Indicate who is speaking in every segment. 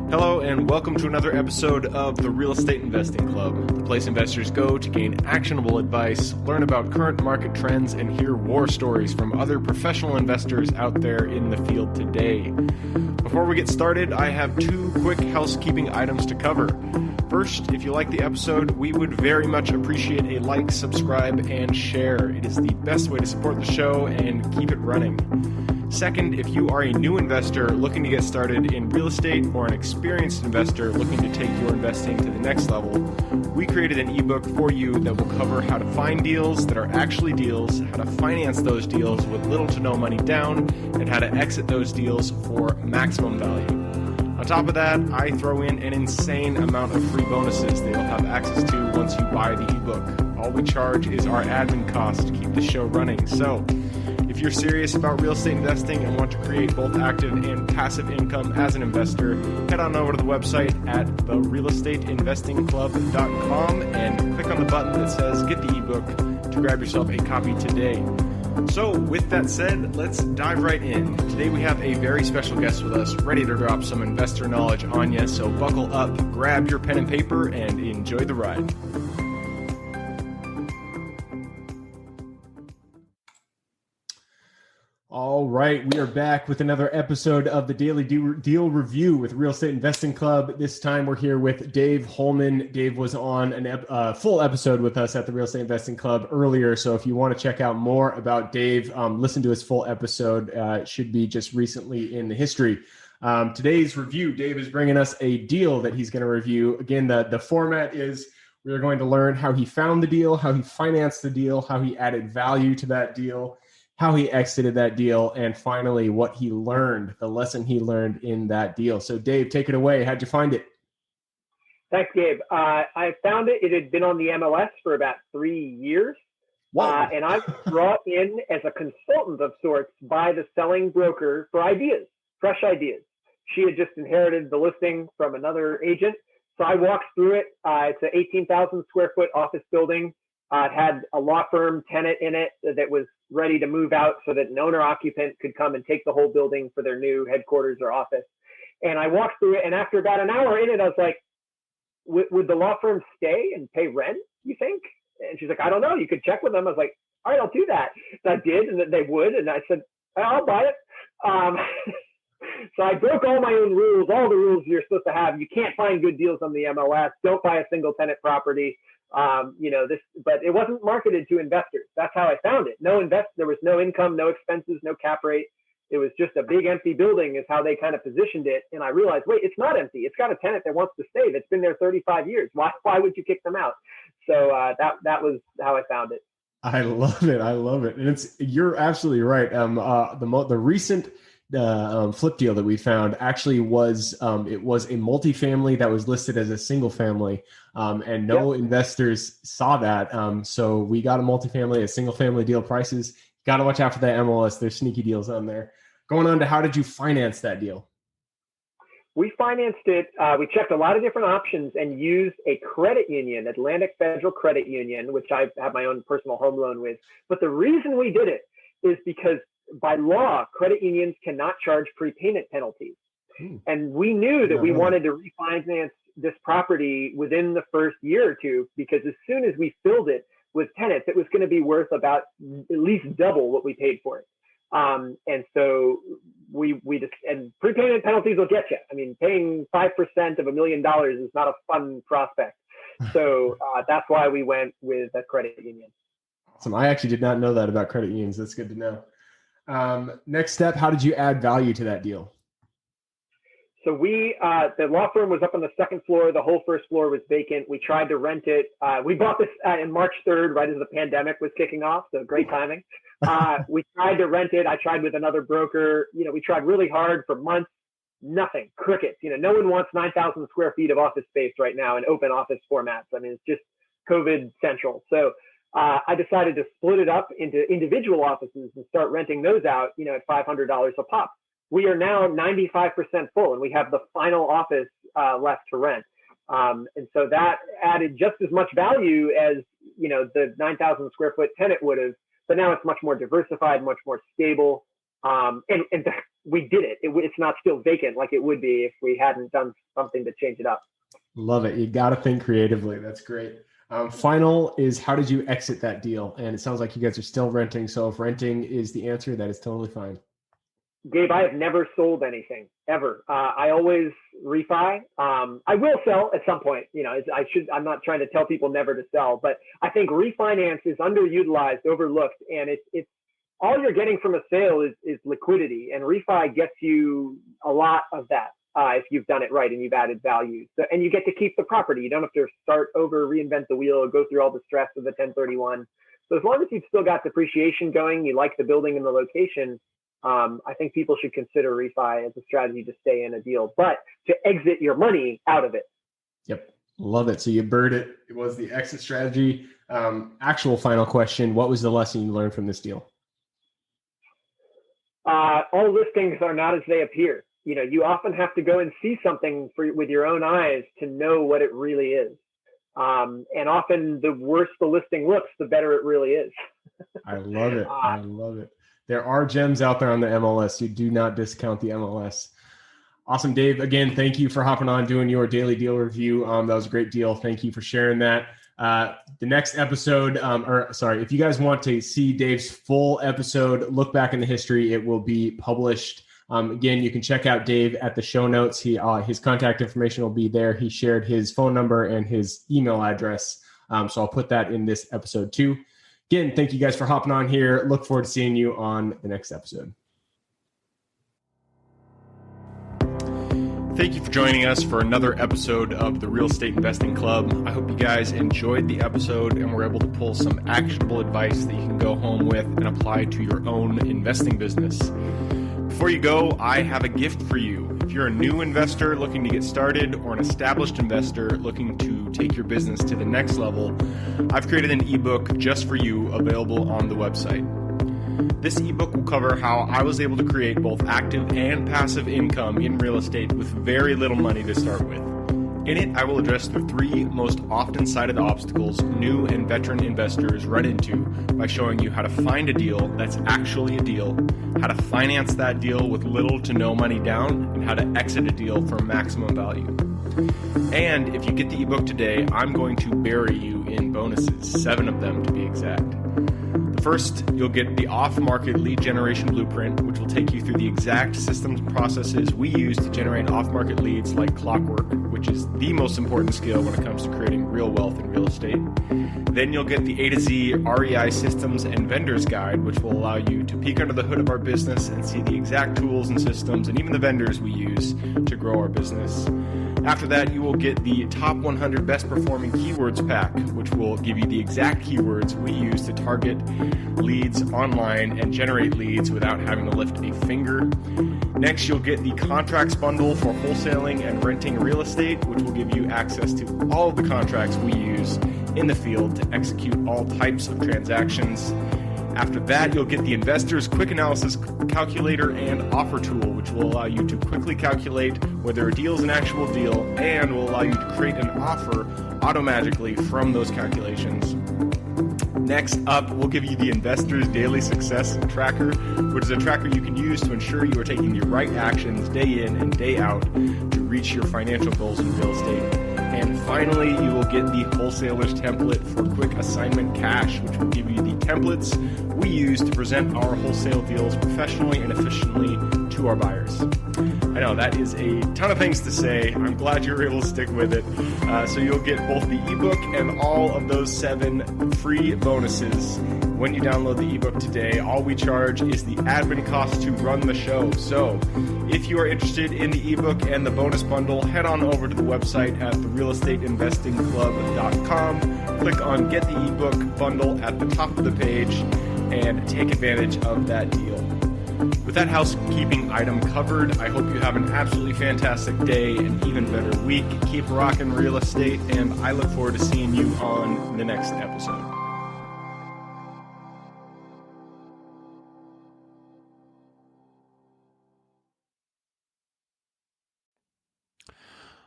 Speaker 1: Hello and welcome to another episode of the Real Estate Investing Club, the place investors go to gain actionable advice, learn about current market trends, and hear war stories from other professional investors out there in the field today. Before we get started, I have two quick housekeeping items to cover. First, if you like the episode, we would very much appreciate a like, subscribe, and share. It is the best way to support the show and keep it running. Second, if you are a new investor looking to get started in real estate or an experienced investor looking to take your investing to the next level, we created an ebook for you that will cover how to find deals that are actually deals, how to finance those deals with little to no money down, and how to exit those deals for maximum value. On top of that, I throw in an insane amount of free bonuses that you'll have access to once you buy the ebook. All we charge is our admin cost to keep the show running. So, if you're serious about real estate investing and want to create both active and passive income as an investor, head on over to the website at therealestateinvestingclub.com and click on the button that says Get the ebook to grab yourself a copy today. So with that said, let's dive right in. Today we have a very special guest with us, ready to drop some investor knowledge on you. So buckle up, grab your pen and paper, and enjoy the ride. All right, we are back with another episode of the Daily Deal Review with Real Estate Investing Club. This time we're here with Dave Holman. Dave was on a full episode with us at the Real Estate Investing Club earlier. So if you want to check out more about Dave, listen to his full episode. It should be just recently in the history. Today's review, Dave is bringing us a deal that he's going to review. Again, the format is we're going to learn how he found the deal, how he financed the deal, how he added value to that deal, how he exited that deal, and finally what he learned, the lesson he learned in that deal. So Dave, take it away. How'd you find it?
Speaker 2: Thanks, Gabe. I found it. It had been on the MLS for about 3 years.
Speaker 1: Wow.
Speaker 2: And I was brought in as a consultant of sorts by the selling broker for ideas, fresh ideas. She had just inherited the listing from another agent. So I walked through it. It's an 18,000 square foot office building. It had a law firm tenant in it that was ready to move out so that an owner occupant could come and take the whole building for their new headquarters or office. And I walked through it, and after about an hour in it, I was like, would the law firm stay and pay rent, you think? And she's like, I don't know. You could check with them. I was like, all right, I'll do that. And I did, and they would. And I said, I'll buy it. So I broke all my own rules, all the rules you're supposed to have. You can't find good deals on the MLS. Don't buy a single tenant property. But it wasn't marketed to investors. That's how I found it. There was no income, no expenses, no cap rate. It was just a big empty building is how they kind of positioned it. And I realized, wait, it's not empty. It's got a tenant that wants to stay. That's been there 35 years. Why would you kick them out? So that was how I found it.
Speaker 1: I love it. And you're absolutely right. The recent flip deal that we found actually was it was a multifamily that was listed as a single family, and no investors saw that. So we got a multifamily, a single family deal prices. Got to watch out for that MLS. There's sneaky deals on there. Going on to how did you finance that deal?
Speaker 2: We financed it. We checked a lot of different options and used a credit union, Atlantic Federal Credit Union, which I have my own personal home loan with. But the reason we did it is because by law, credit unions cannot charge prepayment penalties. And we knew that we wanted to refinance this property within the first year or two, because as soon as we filled it with tenants, it was going to be worth about at least double what we paid for it. And so we just, and prepayment penalties will get you. I mean, paying 5% of $1 million is not a fun prospect. So that's why we went with a credit union.
Speaker 1: Awesome. I actually did not know that about credit unions. That's good to know. Next step, how did you add value to that deal?
Speaker 2: So the law firm was up on the second floor. The whole first floor was vacant. We tried to rent it. We bought this in March 3rd, right as the pandemic was kicking off. So great timing. We tried to rent it. I tried with another broker. We tried really hard for months. Nothing. Crickets. No one wants 9,000 square feet of office space right now in open office formats. I mean, it's just COVID central. So I decided to split it up into individual offices and start renting those out, at $500 a pop. We are now 95% full, and we have the final office left to rent. And so that added just as much value as, the 9,000 square foot tenant would have, but now it's much more diversified, much more stable. And we did it. It's not still vacant like it would be if we hadn't done something to change it up.
Speaker 1: Love it. You got to think creatively. That's great. Final is, how did you exit that deal? And it sounds like you guys are still renting. So if renting is the answer, that is totally fine.
Speaker 2: Gabe, I have never sold anything ever. I always refi. I will sell at some point. I'm not trying to tell people never to sell, but I think refinance is underutilized, overlooked, and it's all you're getting from a sale is liquidity, and refi gets you a lot of that if you've done it right and you've added value. So, and you get to keep the property. You don't have to start over, reinvent the wheel, or go through all the stress of the 1031. So as long as you've still got depreciation going, you like the building and the location, I think people should consider refi as a strategy to stay in a deal, but to exit your money out of it.
Speaker 1: Yep. Love it. So you bird it. It was the exit strategy. Actual final question. What was the lesson you learned from this deal?
Speaker 2: All listings are not as they appear. You often have to go and see something with your own eyes to know what it really is. And often the worse the listing looks, the better it really is.
Speaker 1: I love it. I love it. There are gems out there on the MLS. You do not discount the MLS. Awesome, Dave. Again, thank you for hopping on, doing your daily deal review. That was a great deal. Thank you for sharing that. The next episode, if you guys want to see Dave's full episode, look back in the history, it will be published. Again, you can check out Dave at the show notes. His contact information will be there. He shared his phone number and his email address. So I'll put that in this episode too. Again, thank you guys for hopping on here. Look forward to seeing you on the next episode. Thank you for joining us for another episode of the Real Estate Investing Club. I hope you guys enjoyed the episode and were able to pull some actionable advice that you can go home with and apply to your own investing business. Before you go, I have a gift for you. If you're a new investor looking to get started or an established investor looking to take your business to the next level, I've created an ebook just for you available on the website. This ebook will cover how I was able to create both active and passive income in real estate with very little money to start with. In it, I will address the 3 most often cited obstacles new and veteran investors run into by showing you how to find a deal that's actually a deal, how to finance that deal with little to no money down, and how to exit a deal for maximum value. And if you get the ebook today, I'm going to bury you in bonuses, 7 of them to be exact. First, you'll get the off-market lead generation blueprint, which will take you through the exact systems and processes we use to generate off-market leads like clockwork, which is the most important skill when it comes to creating real wealth in real estate. Then you'll get the A to Z REI systems and vendors guide, which will allow you to peek under the hood of our business and see the exact tools and systems and even the vendors we use to grow our business. After that, you will get the top 100 best performing keywords pack, which will give you the exact keywords we use to target leads online and generate leads without having to lift a finger. Next, you'll get the contracts bundle for wholesaling and renting real estate, which will give you access to all of the contracts we use in the field to execute all types of transactions. After that, you'll get the Investor's Quick Analysis Calculator and Offer Tool, which will allow you to quickly calculate whether a deal is an actual deal and will allow you to create an offer automatically from those calculations. Next up, we'll give you the Investor's Daily Success Tracker, which is a tracker you can use to ensure you are taking the right actions day in and day out to reach your financial goals in real estate. And finally, you will get the Wholesaler's Template for Quick Assignment Cash, which will give you the templates we use to present our wholesale deals professionally and efficiently to our buyers. I know that is a ton of things to say. I'm glad you were able to stick with it. So you'll get both the ebook and all of those 7 free bonuses when you download the ebook today. All we charge is the admin cost to run the show. So if you are interested in the ebook and the bonus bundle, head on over to the website at therealestateinvestingclub.com. Click on Get the Ebook Bundle at the top of the page and take advantage of that deal. With that housekeeping item covered, I hope you have an absolutely fantastic day and even better week. Keep rocking real estate, and I look forward to seeing you on the next episode.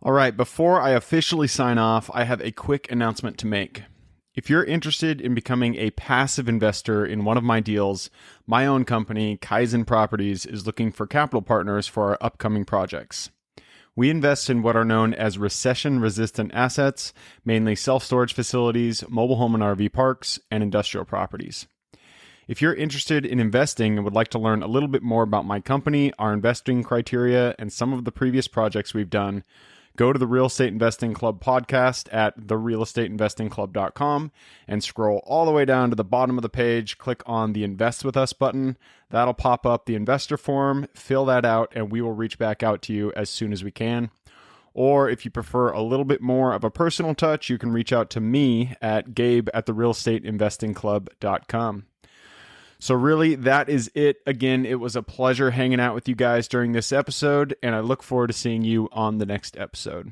Speaker 1: All right, before I officially sign off, I have a quick announcement to make. If you're interested in becoming a passive investor in one of my deals, my own company, Kaizen Properties, is looking for capital partners for our upcoming projects. We invest in what are known as recession-resistant assets, mainly self-storage facilities, mobile home and RV parks, and industrial properties. If you're interested in investing and would like to learn a little bit more about my company, our investing criteria, and some of the previous projects we've done, go to the Real Estate Investing Club podcast at therealestateinvestingclub.com and scroll all the way down to the bottom of the page. Click on the Invest With Us button. That'll pop up the investor form. Fill that out, and we will reach back out to you as soon as we can. Or if you prefer a little bit more of a personal touch, you can reach out to me at gabe@therealestateinvestingclub.com. So really, that is it. Again, it was a pleasure hanging out with you guys during this episode, and I look forward to seeing you on the next episode.